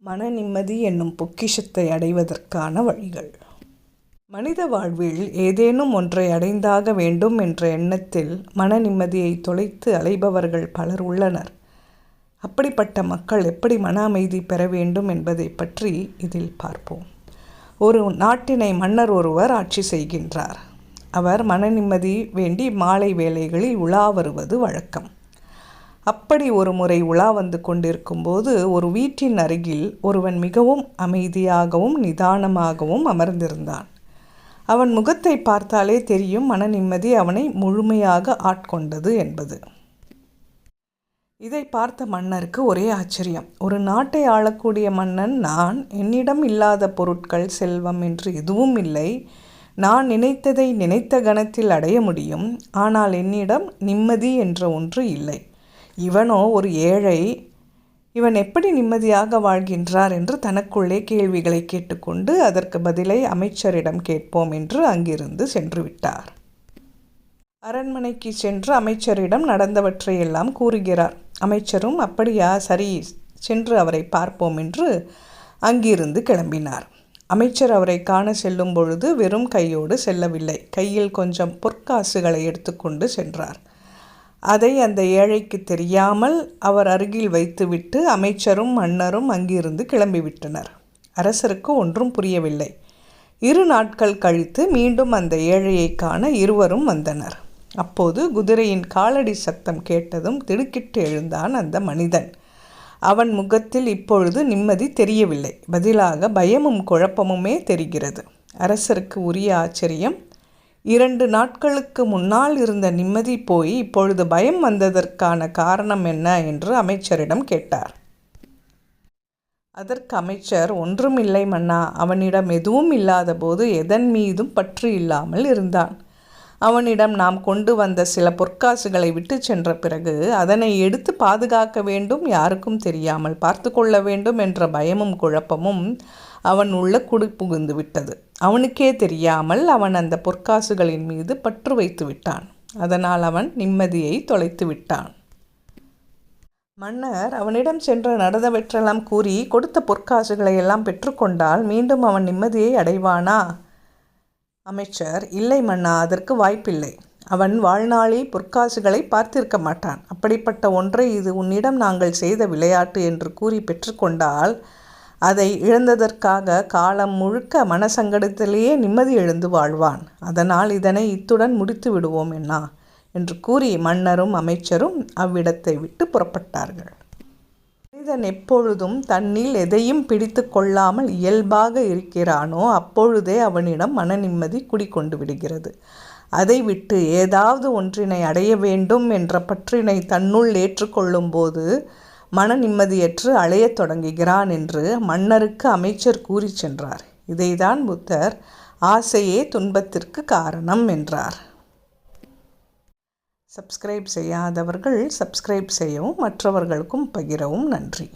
மன நிம்மதி என்னும் பொக்கிஷத்தை அடைவதற்கான வழிகள். மனித வாழ்வில் ஏதேனும் ஒன்றை அடைந்தாக வேண்டும் என்ற எண்ணத்தில் மன நிம்மதியை தொலைத்து அலைபவர்கள் பலர் உள்ளனர். அப்படிப்பட்ட மக்கள் எப்படி மன அமைதி பெற வேண்டும் என்பதை பற்றி இதில் பார்ப்போம். ஒரு நாட்டினை மன்னர் ஒருவர் ஆட்சி செய்கின்றார். அவர் மன நிம்மதி வேண்டி மாலை வேளைகளில் உலா வருவது வழக்கம். அப்படி ஒரு முறை உலா வந்து கொண்டிருக்கும்போது ஒரு வீட்டின் அருகில் ஒருவன் மிகவும் அமைதியாகவும் நிதானமாகவும் அமர்ந்திருந்தான். அவன் முகத்தை பார்த்தாலே தெரியும் மன நிம்மதி அவனை முழுமையாக ஆட்கொண்டது என்பது. இதை பார்த்த மன்னருக்கு ஒரே ஆச்சரியம். ஒரு நாட்டை ஆளக்கூடிய மன்னன் நான், என்னிடம் இல்லாத பொருட்கள் செல்வம் என்று எதுவும் இல்லை, நான் நினைத்ததை நினைத்த கணத்தில் அடைய முடியும், ஆனால் என்னிடம் நிம்மதி என்ற ஒன்று இல்லை. இவனோ ஒரு ஏழை, இவன் எப்படி நிம்மதியாக வாழ்கின்றார் என்று தனக்குள்ளே கேள்விகளை கேட்டுக்கொண்டு அதற்கு பதிலை அமைச்சரிடம் கேட்போம் என்று அங்கிருந்து சென்று விட்டார். அரண்மனைக்கு சென்று அமைச்சரிடம் நடந்தவற்றையெல்லாம் கூறுகிறார். அமைச்சரும் அப்படியா, சரி, சென்று அவரை பார்ப்போம் என்று அங்கிருந்து கிளம்பினார். அமைச்சர் அவரை காண செல்லும் பொழுது வெறும் கையோடு செல்லவில்லை. கையில் கொஞ்சம் பொற்காசுகளை எடுத்துக்கொண்டு சென்றார். அதை அந்த ஏழைக்கு தெரியாமல் அவர் அருகில் வைத்துவிட்டு அமைச்சரும் மன்னரும் அங்கிருந்து கிளம்பிவிட்டனர். அரசருக்கு ஒன்றும் புரியவில்லை. 2 நாட்கள் கழித்து மீண்டும் அந்த ஏழையை காண இருவரும் வந்தனர். அப்போது குதிரையின் காலடி சத்தம் கேட்டதும் திடுக்கிட்டு எழுந்தான் அந்த மனிதன். அவன் முகத்தில் இப்பொழுது நிம்மதி தெரியவில்லை, பதிலாக பயமும் குழப்பமுமே தெரிகிறது. அரசருக்கு உரிய ஆச்சரியம். 2 நாட்களுக்கு முன்னால் இருந்த நிம்மதி போய் இப்பொழுது பயம் வந்ததற்கான காரணம் என்ன என்று அமைச்சரிடம் கேட்டார். அதற்கு அமைச்சர், ஒன்றுமில்லை மன்னா, அவனிடம் எதுவும் இல்லாத போது எதன் மீதும் பற்று இல்லாமல் இருந்தான். அவனிடம் நாம் கொண்டு வந்த சில பொற்காசுகளை விட்டு சென்ற பிறகு அதனை எடுத்து பாதுகாக்க வேண்டும், யாருக்கும் தெரியாமல் பார்த்து கொள்ள வேண்டும் என்ற பயமும் குழப்பமும் அவன் உள்ள புகுந்து விட்டது. அவனுக்கே தெரியாமல் அவன் அந்த பொற்காசுகளின் மீது பற்று வைத்து விட்டான். அதனால் அவன் நிம்மதியை தொலைத்து விட்டான். மன்னர் அவனிடம் சென்று நடந்தவற்றெல்லாம் கூறி கொடுத்த பொற்காசுகளை எல்லாம் பெற்றுக்கொண்டால் மீண்டும் அவன் நிம்மதியை அடைவானா? அமைச்சர், இல்லை மன்னா, அதற்கு வாய்ப்பில்லை. அவன் வாழ்நாளில் பொற்காசுகளை பார்த்திருக்க மாட்டான். அப்படிப்பட்ட ஒன்றை இது உன்னிடம் நாங்கள் செய்த விளையாட்டு என்று கூறி பெற்றுக்கொண்டால் அதை இழந்ததற்காக காலம் முழுக்க மனசங்கடத்திலேயே நிம்மதி எழுந்து வாழ்வான். அதனால் இதனை இத்துடன் முடித்து விடுவோம் என்ன என்று கூறி மன்னரும் அமைச்சரும் அவ்விடத்தை விட்டு புறப்பட்டார்கள். மனிதன் எப்பொழுதும் தன்னில் எதையும் பிடித்து கொள்ளாமல் இயல்பாக இருக்கிறானோ அப்பொழுதே அவனிடம் மன நிம்மதி குடிக்கொண்டு விடுகிறது. அதை விட்டு ஏதாவது ஒன்றினை அடைய வேண்டும் என்ற பற்றினை தன்னுள் ஏற்றுக்கொள்ளும் போது மன நிம்மதியற்று அலையத் தொடங்குகிறான் என்று மன்னருக்கு அமைச்சர் கூறி சென்றார். இதைதான் புத்தர் ஆசையே துன்பத்திற்கு காரணம் என்றார். சப்ஸ்கிரைப் செய்யாதவர்கள் சப்ஸ்கிரைப் செய்யவும் மற்றவர்களுக்கும் பகிரவும். நன்றி.